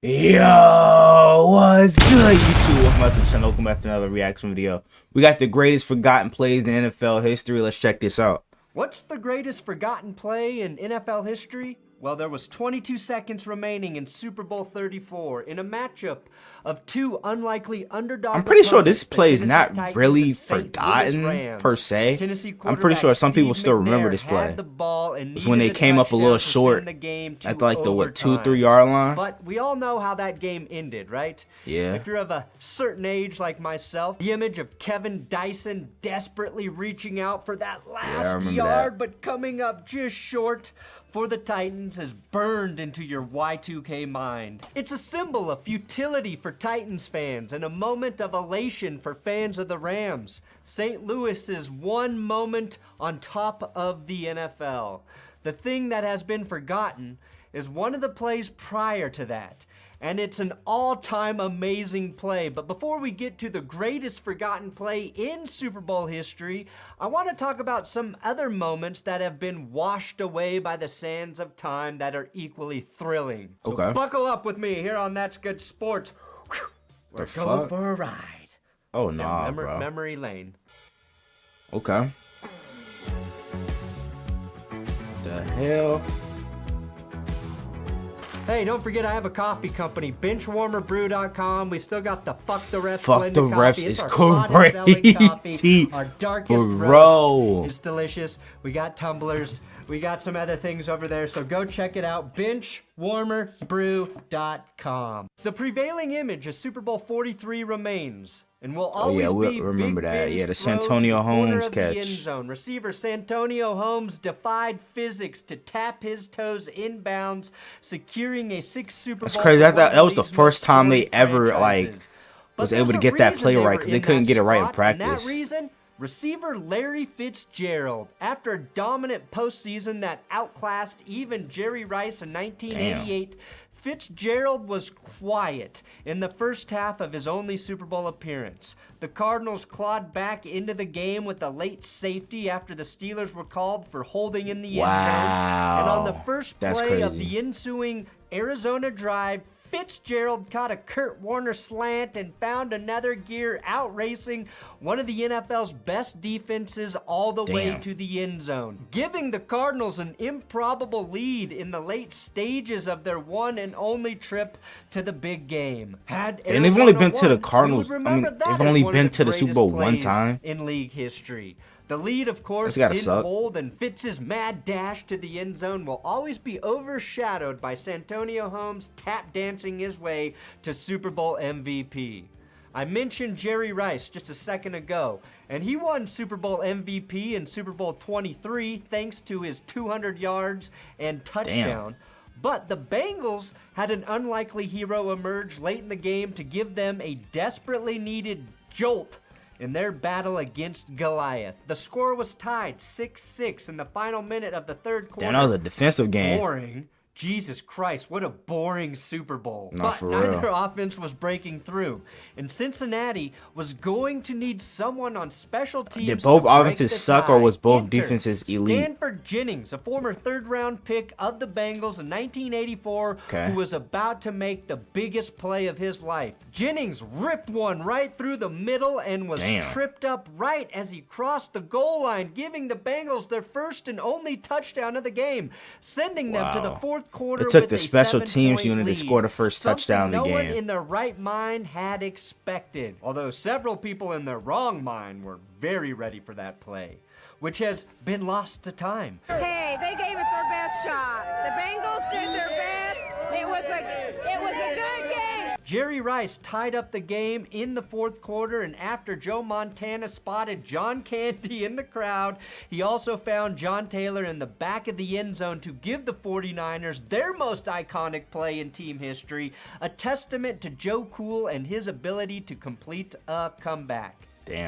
Yo, what's good, YouTube? Welcome back to the channel. Welcome back to another reaction video. We got the greatest forgotten plays in NFL history. Let's check this out. What's the greatest forgotten play in NFL history? Well, there was 22 seconds remaining in Super Bowl 34 in a matchup of two unlikely underdog. I'm pretty sure this opponents, play is the not Tennessee Titans really and St. Louis forgotten Rams. per se. Tennessee I'm pretty sure quarterback some people Steve still remember McNair this play. had the ball and It's when they needed came up a little touchdown to short send the game to at like the overtime. 2-3 yard line. But we all know how that game ended, right? Yeah. If you're of a certain age like myself, the image of Kevin Dyson desperately reaching out for that last yard, but coming up just short for the Titans is burned into your Y2K mind. It's a symbol of futility for Titans fans and a moment of elation for fans of the Rams. St. Louis's one moment on top of the NFL. The thing that has been forgotten is one of the plays prior to that. And it's an all-time amazing play. But before we get to the greatest forgotten play in Super Bowl history, I want to talk about some other moments that have been washed away by the sands of time that are equally thrilling. So buckle up with me here on That's Good Sports. We're going for a ride. Oh, nah, bro. Memory lane. Okay. The hell? Hey, don't forget I have a coffee company, benchwarmerbrew.com. We still got the Fuck the Refs Fuck the blended Refs coffee. is It's our hottest selling coffee. crazy, Our darkest bro. roast. It's delicious. We got tumblers. We got some other things over there, so go check it out, benchwarmerbrew.com. The prevailing image of Super Bowl 43 remains. And will always be remember Big that. Ben's Yeah, the throw to Santonio corner Holmes of the end catch. zone. Receiver Santonio Holmes defied physics to tap his toes inbounds, securing a 6th Super Bowl. That's crazy. That was the first time they ever was able to get that play right, because they couldn't get it right in practice. And that reason, receiver Larry Fitzgerald, after a dominant postseason that outclassed even Jerry Rice in 1988, Fitzgerald was quiet in the first half of his only Super Bowl appearance. The Cardinals clawed back into the game with a late safety after the Steelers were called for holding in the end zone. And on the first play of the ensuing Arizona drive, Fitzgerald caught a Kurt Warner slant and found another gear, outracing one of the NFL's best defenses all the way to the end zone, giving the Cardinals an improbable lead in the late stages of their one and only trip to the big game. And they've only been to the Cardinals. I mean, they've only been to the Super Bowl one time in league history. The lead, of course, didn't hold, and Fitz's mad dash to the end zone will always be overshadowed by Santonio Holmes tap dancing his way to Super Bowl MVP. I mentioned Jerry Rice just a second ago, and he won Super Bowl MVP in Super Bowl 23 thanks to his 200 yards and touchdown. But the Bengals had an unlikely hero emerge late in the game to give them a desperately needed jolt in their battle against Goliath. The score was tied 6-6 in the final minute of the third quarter. That was a defensive game. Boring. Jesus Christ, what a boring Super Bowl. But neither offense was breaking through. And Cincinnati was going to need someone on special teams. Did both offenses suck, or was both defenses elite? Stanford Jennings, a former third-round pick of the Bengals in 1984, who was about to make the biggest play of his life. Jennings ripped one right through the middle and was tripped up right as he crossed the goal line, giving the Bengals their first and only touchdown of the game, sending them to the fourth quarter. It took the special teams unit to score the first touchdown of the game. No one in their right mind had expected, although several people in their wrong mind were very ready for that play, which has been lost to time. Hey, they gave it their best shot. The Bengals did their best. It was a good game. Jerry Rice tied up the game in the fourth quarter, and after Joe Montana spotted John Candy in the crowd, he also found John Taylor in the back of the end zone to give the 49ers their most iconic play in team history, a testament to Joe Cool and his ability to complete a comeback.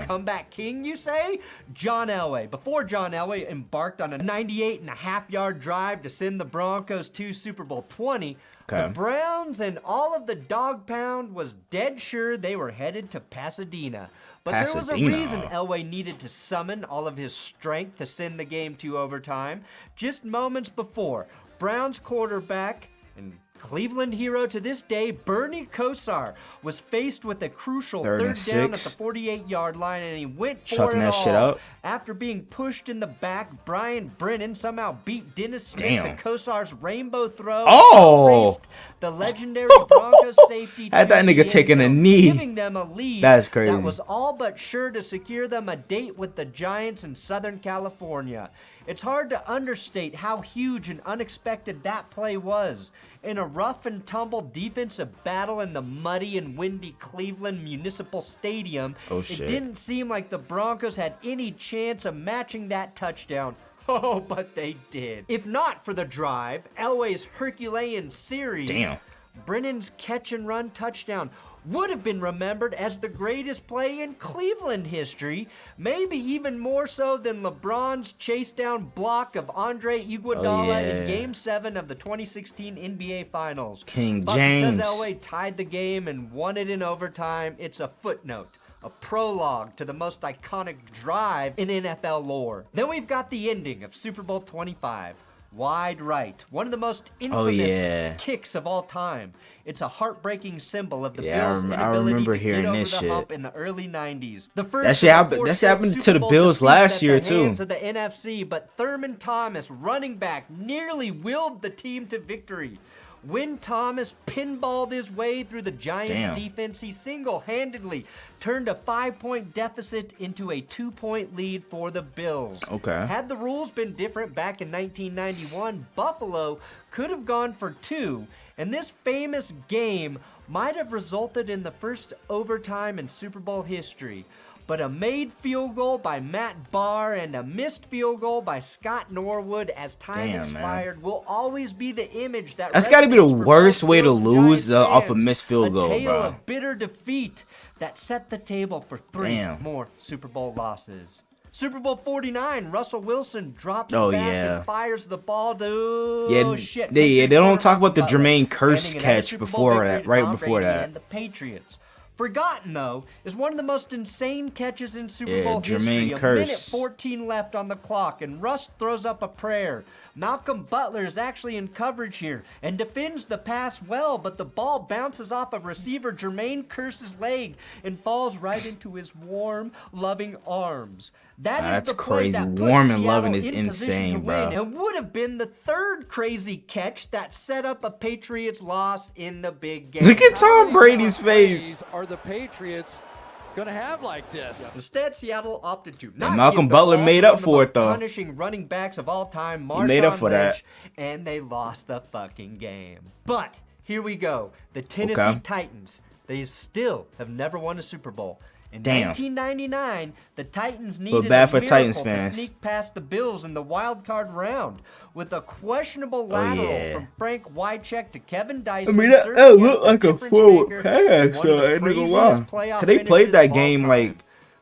Comeback king, you say? John Elway. Before John Elway embarked on a 98.5-yard drive to send the Broncos to Super Bowl 20, the Browns and all of the dog pound was dead sure they were headed to Pasadena. But there was a reason Elway needed to summon all of his strength to send the game to overtime. Just moments before, Browns quarterback and Cleveland hero to this day, Bernie Kosar, was faced with a crucial Third third and down at six. the 48-yard line, and he went for Chucking it that all. shit up. After being pushed in the back, Brian Brennan somehow beat Dennis Smith. Damn. The Kosar's rainbow throw Oh! erased the legendary Broncos safety Had that to the nigga end taking a zone, knee. giving them a lead That's crazy. that was all but sure to secure them a date with the Giants in Southern California. It's hard to understate how huge and unexpected that play was. In a rough and tumble defensive battle in the muddy and windy Cleveland Municipal Stadium, Oh, it shit. didn't seem like the Broncos had any chance of matching that touchdown. Oh, but they did. If not for the drive, Elway's Herculean series, Damn. Brennan's catch and run touchdown would have been remembered as the greatest play in Cleveland history, maybe even more so than LeBron's chase down block of Andre Iguodala in yeah. Game 7 of the 2016 NBA Finals. King But James. because Elway tied the game and won it in overtime, it's a footnote. A prologue to the most iconic drive in NFL lore. Then we've got the ending of Super Bowl 25. Wide right, one of the most infamous yeah. kicks of all time. It's a heartbreaking symbol of the Yeah, Bills' I inability remember to hearing get over this the shit. hump in the early 90s. The first That shit of the happened- four that shit straight happened Super to the Bowl Bills defeats last at the year, too. hands of the NFC, but Thurman Thomas, running back, nearly willed the team to victory. When Thomas pinballed his way through the Giants' Damn. defense, he single-handedly turned a 5-point deficit into a 2-point lead for the Bills. Okay. Had the rules been different back in 1991, Buffalo could have gone for 2, and this famous game might have resulted in the first overtime in Super Bowl history. But a made field goal by Matt Barr and a missed field goal by Scott Norwood as time Damn, man. expired will always be the image that That's gotta be the resonates for worst both way to Bills and lose Giants off a fans. missed field goal, A tale bro. of bitter defeat that set the table for 3 Damn. more Super Bowl losses. Super Bowl 49, Russell Wilson drops Oh, back yeah. and fires the ball to Yeah, shit. they Victory don't for talk about the Butler, Jermaine Kearse handing another catch Super Bowl before victory that, to right Tom before Brady that. and the Patriots. Forgotten, though, is one of the most insane catches in Super Yeah, Bowl Jermaine history. Kearse. A minute 14 left on the clock, and Russ throws up a prayer. Malcolm Butler is actually in coverage here and defends the pass well, but the ball bounces off of receiver Jermaine Kearse's leg and falls right into his warm, loving arms. That is That's the play crazy. that put Warm and Seattle loving is in position insane, to bro. win, and would have been the third crazy catch that set up a Patriots loss in the big game. Look at How Tom many Brady's more face. plays are the Patriots gonna have like this? Instead, Seattle opted to not Malcolm give the Butler ball made to up one of for the it, though. Punishing running backs of all time, He made up Marshawn for that. Lynch, and they lost the fucking game. But here we go. The Tennessee Okay. Titans. They still have never won a Super Bowl. In Damn. 1999, the Titans needed bad a for miracle Titans to fans. sneak past the Bills in the wild card round with a questionable lateral yeah. from Frank Wycheck to Kevin Dyson. I mean, that served as looked the like a difference forward maker pass, and one of so the I ain't gonna craziest lie. playoff 'Cause they played finishes that of all game, time. like,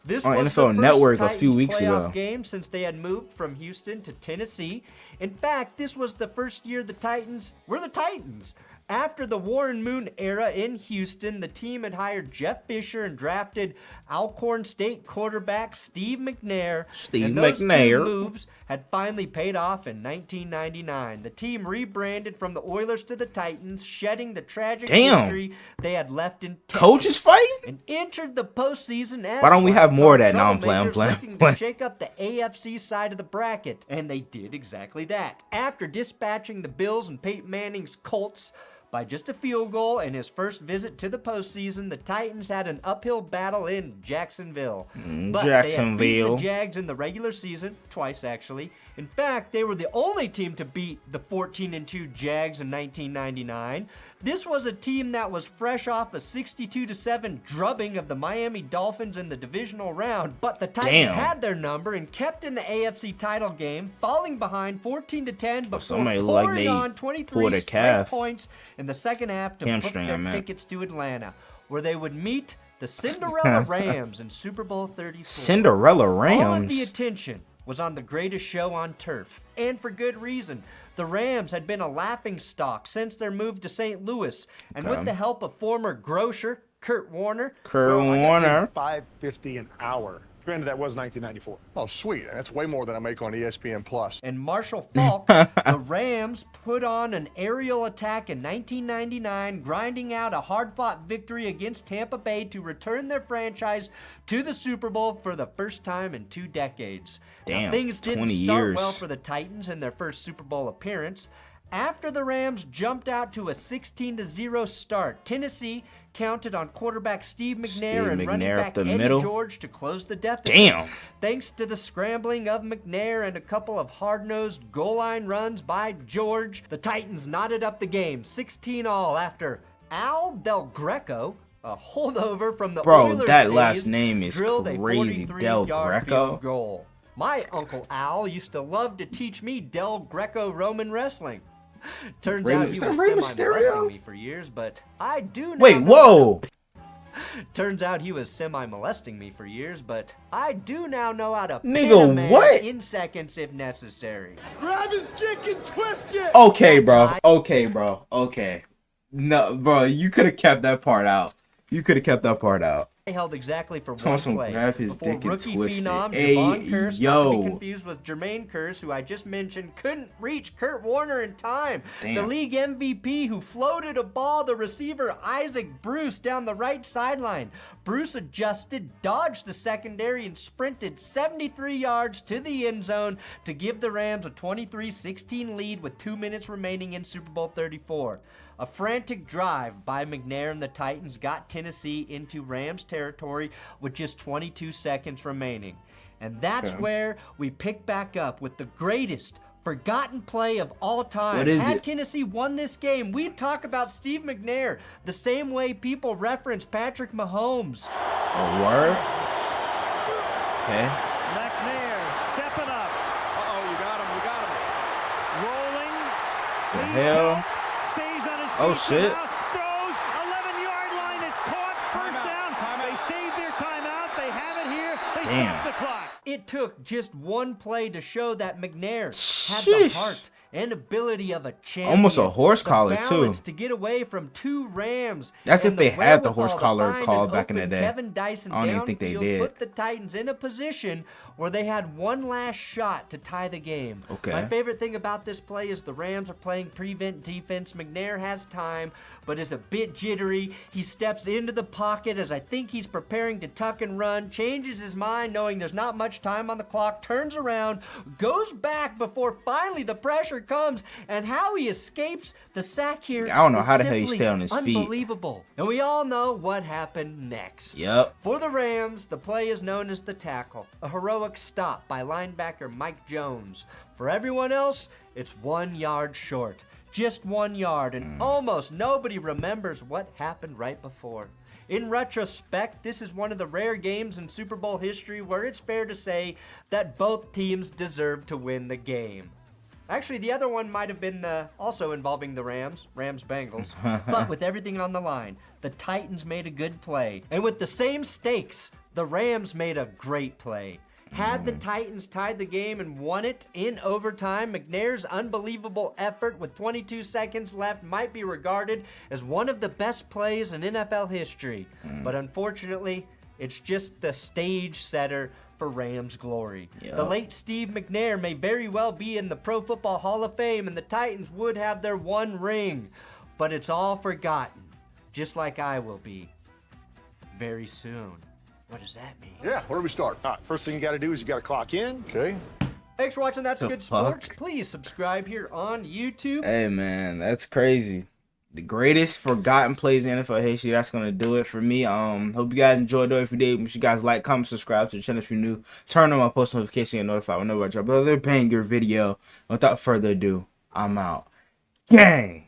This on was NFL the first Network a few Titans weeks playoff ago. game since they had moved from Houston to Tennessee. In fact, this was the first year the Titans were the Titans. After the Warren Moon era in Houston, the team had hired Jeff Fisher and drafted Alcorn State quarterback Steve McNair. Steve and those McNair. two moves had finally paid off in 1999. The team rebranded from the Oilers to the Titans, shedding the tragic Damn. history they had left in Texas. Coaches fighting? And entered the postseason as Why don't we have more of that? wild-card No, I'm playing, I'm troublemakers playing, looking I'm to playing. shake up the AFC side of the bracket, and they did exactly that. After dispatching the Bills and Peyton Manning's Colts by just a field goal in his first visit to the postseason, the Titans had an uphill battle in Jacksonville. But they had beaten Jacksonville. the Jags in the regular season, twice actually. In fact, they were the only team to beat the 14-2 Jags in 1999. This was a team that was fresh off a 62-7 drubbing of the Miami Dolphins in the divisional round, but the Titans Damn. had their number and kept in the AFC title game, falling behind 14-10 before somebody looked like pouring they on 23 pulled a straight calf. points in the second half to book Hamstring, I their meant. tickets to Atlanta, where they would meet the Cinderella Rams in Super Bowl 34. Cinderella All of the Rams. attention was on the greatest show on turf, and for good reason. The Rams had been a laughingstock since their move to St. Louis, and Okay. with the help of former grocer Kurt Warner, Kurt Well, I got Warner. paid $5.50 an hour Granted, that was 1994. Oh, sweet. That's way more than I make on ESPN Plus. And Marshall Faulk, the Rams put on an aerial attack in 1999, grinding out a hard-fought victory against Tampa Bay to return their franchise to the Super Bowl for the first time in 2 decades. Damn, now, things didn't 20 start years. well for the Titans in their first Super Bowl appearance. After the Rams jumped out to a 16-0 start, Tennessee counted on quarterback Steve McNair and running McNair up back the Eddie middle. George to close the deficit. Damn. Thanks to the scrambling of McNair and a couple of hard-nosed goal line runs by George, the Titans knotted up the game 16-all after Al Del Greco, a holdover from the Oilers that days, last name is drilled a crazy. Del 43-yard Greco? field goal. My Uncle Al used to love to teach me Del Greco-Roman wrestling. Turns Rey- out is he that was Rey semi-molesting Mysterio? me for years, but I do now Wait, know- whoa. Turns out he was semi-molesting me for years, but I do now know how to Nigga, pin a man what? in seconds if necessary. Grab his dick and twist it! Okay, bro. Okay, bro. Okay. No, bro, you could have kept that part out. You could have kept that part out. I held exactly for one Thompson play grabbed his before dick and rookie twisted. phenom Hey, Javon Curse, not to yo. be confused with Jermaine Curse, who I just mentioned, couldn't reach Kurt Warner in time. The Damn. league MVP who floated a ball, the receiver Isaac Bruce, down the right sideline. Bruce adjusted, dodged the secondary, and sprinted 73 yards to the end zone to give the Rams a 23-16 lead with 2 minutes remaining in Super Bowl 34. A frantic drive by McNair and the Titans got Tennessee into Rams territory with just 22 seconds remaining. And that's where we pick back up with the greatest forgotten play of all time. What is Had it? Tennessee won this game, we'd talk about Steve McNair the same way people reference Patrick Mahomes. A word? Okay. McNair stepping up. Uh-oh, we got him. Rolling. The leads hell? it, Stays on his Oh, feet shit. now, throws, 11-yard line, it's caught, first down. Timeout. They saved their timeout, they have it here, they Damn. stop the clock. It took just one play to show that McNair had the Sheesh. heart and ability of a champion. Almost a horse the collar, too. balance to get away from 2 Rams. That's and if they had the wherewithal horse to collar find called an back in the open day. Kevin Dyson I don't even think they downfield did. Put the Titans in a position where they had one last shot to tie the game. Okay. My favorite thing about this play is the Rams are playing prevent defense. McNair has time, but is a bit jittery. He steps into the pocket as I think he's preparing to tuck and run, changes his mind knowing there's not much time on the clock, turns around, goes back before finally the pressure comes, and how he escapes the sack here I don't know is how the hell he simply stay on his feet. unbelievable. And we all know what happened next. Yep. For the Rams, the play is known as the tackle, a heroic stop by linebacker Mike Jones. For everyone else, it's 1 yard short. Just 1 yard, and almost nobody remembers what happened right before. In retrospect, this is one of the rare games in Super Bowl history where it's fair to say that both teams deserve to win the game. Actually, the other one might have been also involving the Rams-Bengals. But with everything on the line, the Titans made a good play. And with the same stakes, the Rams made a great play. Had the Titans tied the game and won it in overtime, McNair's unbelievable effort with 22 seconds left might be regarded as one of the best plays in NFL history. But unfortunately, it's just the stage setter for Rams glory. Yep. The late Steve McNair may very well be in the Pro Football Hall of Fame, and the Titans would have their 1 ring. But it's all forgotten, just like I will be very soon. What does that mean? Yeah, where do we start? All right, first thing you got to do is you got to clock in. Okay. Thanks for watching That's The Good fuck? Sports. Please subscribe here on YouTube. Hey, man, that's crazy. The greatest forgotten plays in NFL history. That's gonna do it for me. Hope you guys enjoyed it. If you did, make sure you guys like, comment, subscribe to the channel if you're new. Turn on my post notification and notify whenever I drop another banger video. Without further ado, I'm out. Gang.